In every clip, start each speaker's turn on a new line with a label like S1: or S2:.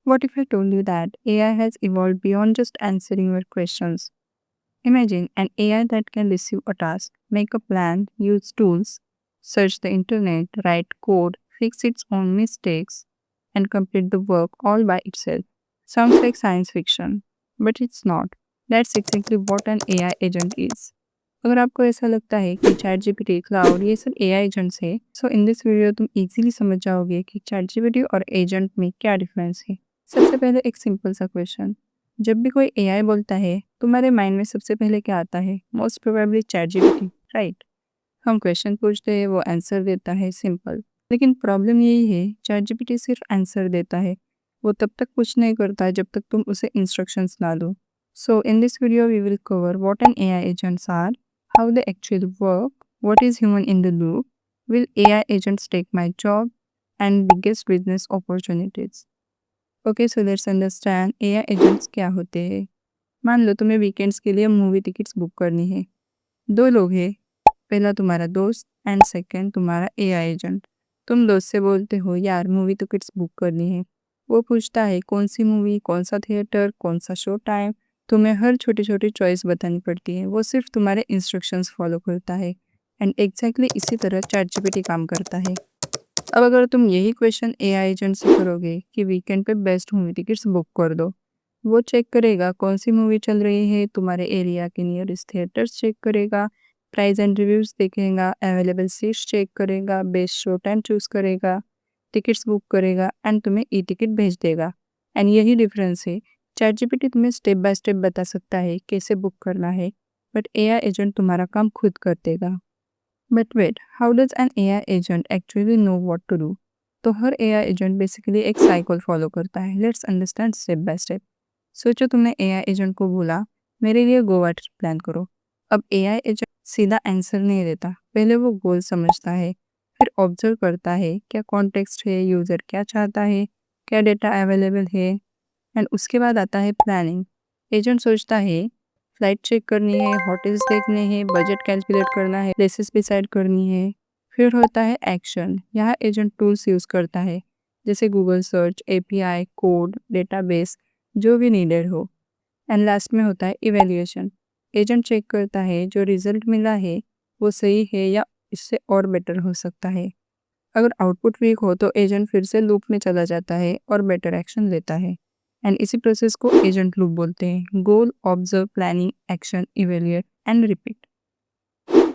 S1: What if I told you that AI has evolved beyond just answering your questions? Imagine an AI that can receive a task, make a plan, use tools, search the internet, write code, fix its own mistakes, and complete the work all by itself. Sounds like science fiction, but it's not. That's exactly what an AI agent is. अगर आपको ऐसा लगता है कि chat GPT, cloud ये सब AI agents है, सो in this video तुम इजीली समझ जाओगे कि चैट जीपीटी और एजेंट में क्या डिफरेंस है। सबसे पहले एक सिंपल सा क्वेश्चन, जब भी कोई एआई बोलता है तुम्हारे माइंड में सबसे पहले क्या आता है? Most probably chat GPT, right? हम क्वेश्चन पूछते हैं, वो आंसर देता है, सिंपल। लेकिन प्रॉब्लम यही है, चैट जीपीटी सिर्फ आंसर देता है, वो तब तक कुछ नहीं करता जब तक तुम उसे इंस्ट्रक्शंस ना दो। So in this video we will cover what an AI agents are, how they actually work, what is human in the loop, will AI agents take my job, and biggest business opportunities. Okay, so let's understand AI agents क्या होते हैं। मान लो तुम्हें weekends के लिए movie tickets book करनी है। दो लोग हैं, पहला तुम्हारा दोस्त एंड सेकंड तुम्हारा एआई एजेंट। तुम दोस्त से बोलते हो यार मूवी टिकट्स बुक करनी है। वो पूछता है कौन सी मूवी, कौन सा थिएटर, कौन सा शो टाइम। तुम्हें हर छोटी छोटी चॉइस बतानी पड़ती है, वो सिर्फ तुम्हारे इंस्ट्रक्शंस फॉलो करता है। एंड एग्जैक्टली इसी तरह चैट जीपीटी काम करता है। अब अगर तुम यही क्वेश्चन एआई एजेंट से करोगे कि वीकेंड पे बेस्ट मूवी टिकट्स बुक कर दो, वो चेक करेगा कौन सी मूवी चल रही है, तुम्हारे एरिया के नियरेस्ट थिएटर्स चेक करेगा, प्राइस एंड रिव्यूज देखेगा, अवेलेबल सीट्स चेक करेगा, बेस्ट शो टाइम चूज करेगा, टिकट्स बुक करेगा एंड तुम्हें ई टिकट भेज देगा। एंड यही डिफरेंस है, चैट जीपीटी तुम्हें स्टेप बाय स्टेप बता सकता है कैसे बुक करना है, बट एआई एजेंट तुम्हारा काम खुद कर देगा। But wait, how does an AI agent actually know what to do? तो हर एआई एजेंट बेसिकली एक साइकिल फॉलो करता है। Let's understand step by step. सोचो तुमने एआई एजेंट को बोला मेरे लिए गोवा ट्रिप प्लान करो। अब एआई एजेंट सीधा आंसर नहीं देता, पहले वो गोल समझता है, फिर ऑब्जर्व करता है क्या कॉन्टेक्स्ट है, यूज़र क्या चाहता है, क्या डेटा अवेलेबल है, एंड उसके बाद आता है प्लानिंग। एजेंट सोचता है फ्लाइट चेक करनी है, होटल्स देखने हैं, बजट कैलकुलेट करना है, प्लेसेस डिसाइड करनी है। फिर होता है एक्शन। यहाँ एजेंट टूल्स यूज़ करता है, जैसे Google search, API, code, database, जो भी नीडेड हो। एंड लास्ट में होता है इवेल्युएशन। एजेंट चेक करता है जो रिजल्ट मिला है वो सही है या इससे और बेटर हो सकता है। अगर आउटपुट वीक हो तो एजेंट फिर से लूप में चला जाता है और बेटर एक्शन लेता है। एंड इसी प्रोसेस को एजेंट लूप बोलते हैं। Goal, observe, planning, action, evaluate and repeat.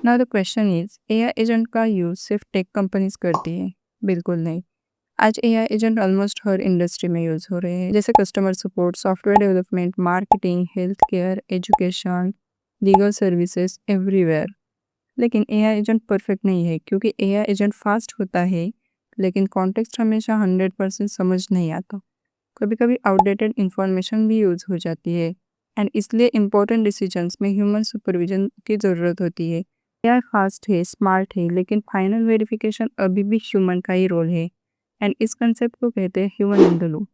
S1: Now the question is, AI agent का यूज सिर्फ टेक कंपनीज करती है? बिल्कुल नहीं। आज एआई एजेंट ऑलमोस्ट हर इंडस्ट्री में यूज हो रहे हैं, जैसे customer support, software development, marketing, health care, education, legal services, everywhere. लेकिन एआई एजेंट परफेक्ट नहीं है, क्योंकि एआई एजेंट फास्ट होता है लेकिन कॉन्टेक्स्ट हमेशा 100% समझ नहीं आता। कभी कभी आउटडेटेड इंफॉर्मेशन भी यूज हो जाती है, एंड इसलिए इम्पोर्टेंट डिसीजंस में ह्यूमन सुपरविजन की ज़रूरत होती है। एआई फास्ट है, स्मार्ट है, लेकिन फाइनल वेरिफिकेशन अभी भी ह्यूमन का ही रोल है। एंड इस कंसेप्ट को कहते हैं human in the loop.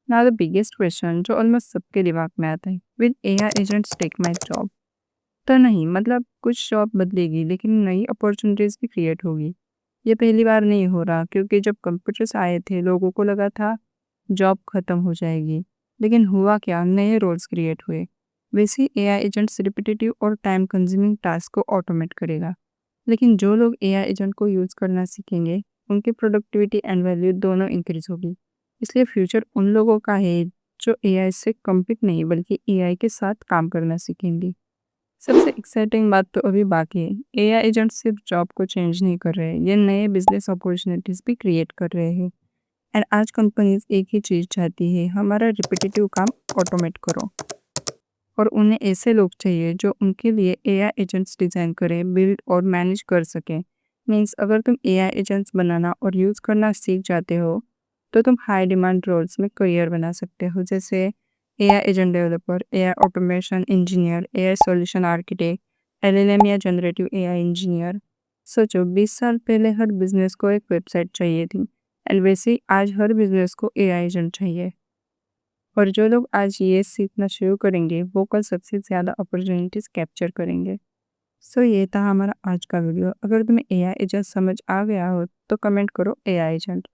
S1: Now the biggest question जो ऑलमोस्ट सबके दिमाग में आता है, will AI agents take my job? तो नहीं, मतलब कुछ जॉब बदलेगी लेकिन नई अपॉर्चुनिटीज भी क्रिएट होगी। ये पहली बार नहीं हो रहा, क्योंकि जब कंप्यूटर्स आए थे लोगों को लगा था जॉब खत्म हो जाएगी, लेकिन हुआ क्या, नए रोल्स क्रिएट हुए। वैसे एआई एजेंट्स रिपीटेटिव और टाइम कंज्यूमिंग टास्क को ऑटोमेट करेगा, लेकिन जो लोग एआई एजेंट को यूज़ करना सीखेंगे उनकी प्रोडक्टिविटी एंड वैल्यू दोनों इंक्रीज होगी। इसलिए फ्यूचर उन लोगों का है जो एआई से कम्पीट नहीं बल्कि एआई के साथ काम करना सीखेंगे। सबसे एक्साइटिंग बात तो अभी बाकी है। एआई एजेंट सिर्फ जॉब को चेंज नहीं कर रहे हैं, ये नए बिजनेस अपॉर्चुनिटीज भी क्रिएट कर रहे हैं। एंड आज कंपनीज एक ही चीज़ चाहती है, हमारा रिपीटेटिव काम ऑटोमेट करो। और उन्हें ऐसे लोग चाहिए जो उनके लिए एआई एजेंट्स डिज़ाइन करें, बिल्ड और मैनेज कर सकें। मीन्स अगर तुम एआई एजेंट्स बनाना और यूज़ करना सीख जाते हो तो तुम हाई डिमांड रोल्स में करियर बना सकते हो, जैसे AI agent developer, AI automation engineer, AI solution architect, LLM या जनरेटिव एआई इंजीनियर। सोचो 20 साल पहले हर बिजनेस को एक वेबसाइट चाहिए थी, एंड वैसे ही आज हर बिजनेस को एआई एजेंट चाहिए। और जो लोग आज ये सीखना शुरू करेंगे वो कल सबसे ज़्यादा अपॉर्चुनिटीज़ कैप्चर करेंगे। सो ये था हमारा आज का वीडियो। अगर तुम्हें एआई एजेंट समझ आ गया हो तो कमेंट करो एआई एजेंट।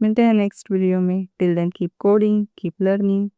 S1: मिलते हैं नेक्स्ट वीडियो में। Till then keep coding, keep learning.